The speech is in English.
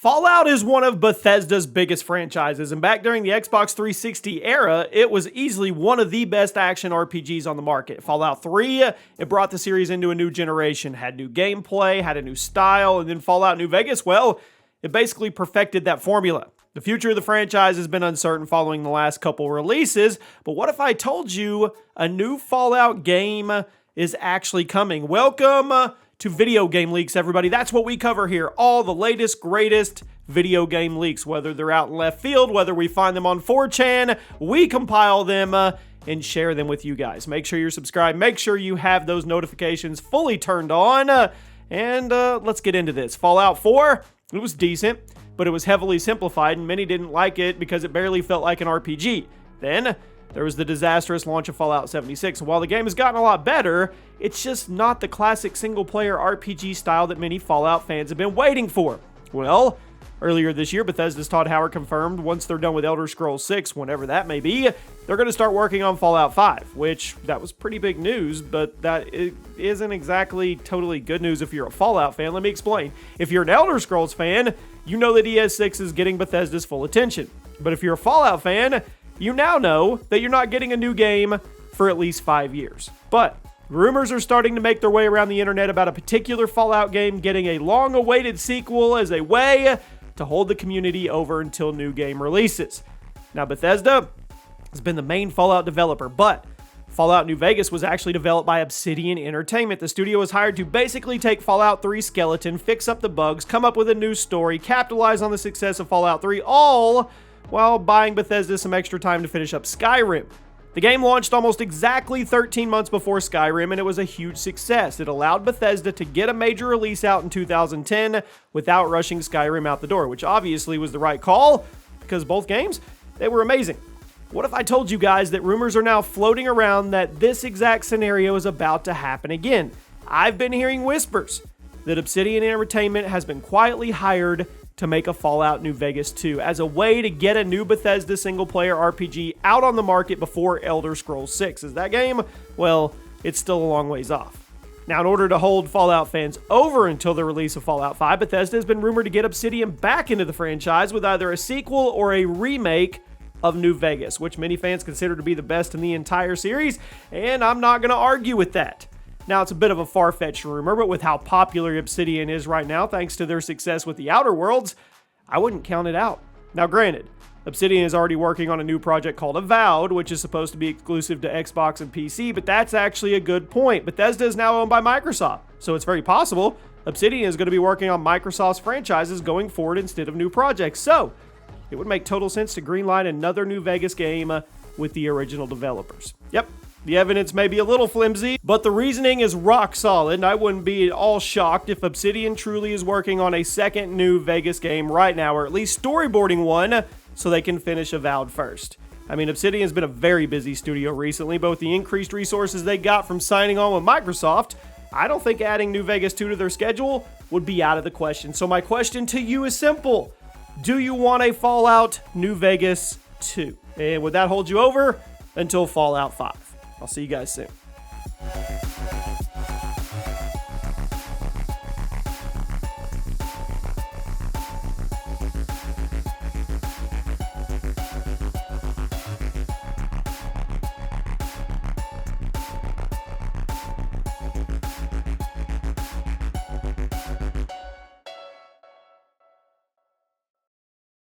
Fallout is one of Bethesda's biggest franchises, and back during the Xbox 360 era, it was easily one of the best action RPGs on the market. Fallout 3, it brought the series into a new generation, had new gameplay, had a new style, and then Fallout New Vegas, well, it basically perfected that formula. The future of the franchise has been uncertain following the last couple releases, but what if I told you a new Fallout game is actually coming? Welcome to Video Game Leaks, everybody. That's what we cover here. All the latest, greatest video game leaks, whether they're out in left field, whether we find them on 4chan, we compile them and share them with you guys. Make sure you're subscribed. Make sure you have those notifications fully turned on. And let's get into this. Fallout 4, it was decent, but it was heavily simplified, and many didn't like it because it barely felt like an RPG. Then there was the disastrous launch of Fallout 76. While the game has gotten a lot better, it's just not the classic single-player RPG style that many Fallout fans have been waiting for. Well, earlier this year, Bethesda's Todd Howard confirmed once they're done with Elder Scrolls 6, whenever that may be, they're going to start working on Fallout 5, which that was pretty big news, but that isn't exactly totally good news if you're a Fallout fan. Let me explain. If you're an Elder Scrolls fan, you know that ES6 is getting Bethesda's full attention. But if you're a Fallout fan, you now know that you're not getting a new game for at least 5 years. But rumors are starting to make their way around the internet about a particular Fallout game getting a long-awaited sequel as a way to hold the community over until new game releases. Now, Bethesda has been the main Fallout developer, but Fallout New Vegas was actually developed by Obsidian Entertainment. The studio was hired to basically take Fallout 3 skeleton, fix up the bugs, come up with a new story, capitalize on the success of Fallout 3, all while buying Bethesda some extra time to finish up Skyrim. The game launched almost exactly 13 months before Skyrim, and it was a huge success. It allowed Bethesda to get a major release out in 2010 without rushing Skyrim out the door, which obviously was the right call, because both games, they were amazing. What if I told you guys that rumors are now floating around that this exact scenario is about to happen again? I've been hearing whispers that Obsidian Entertainment has been quietly hired to make a Fallout New Vegas 2 as a way to get a new Bethesda single-player RPG out on the market before Elder Scrolls 6. Is that game? Well, it's still a long ways off. Now, in order to hold Fallout fans over until the release of Fallout 5, Bethesda has been rumored to get Obsidian back into the franchise with either a sequel or a remake of New Vegas, which many fans consider to be the best in the entire series, and I'm not going to argue with that. Now, it's a bit of a far-fetched rumor, but with how popular Obsidian is right now, thanks to their success with the Outer Worlds, I wouldn't count it out. Now, granted, Obsidian is already working on a new project called Avowed, which is supposed to be exclusive to Xbox and PC, but that's actually a good point. Bethesda is now owned by Microsoft, so it's very possible Obsidian is going to be working on Microsoft's franchises going forward instead of new projects. So, it would make total sense to greenlight another New Vegas game with the original developers. Yep. The evidence may be a little flimsy, but the reasoning is rock solid, and I wouldn't be at all shocked if Obsidian truly is working on a second New Vegas game right now, or at least storyboarding one, so they can finish Avowed first. I mean, Obsidian's been a very busy studio recently, but with the increased resources they got from signing on with Microsoft, I don't think adding New Vegas 2 to their schedule would be out of the question. So my question to you is simple. Do you want a Fallout New Vegas 2? And would that hold you over until Fallout 5? I'll see you guys soon.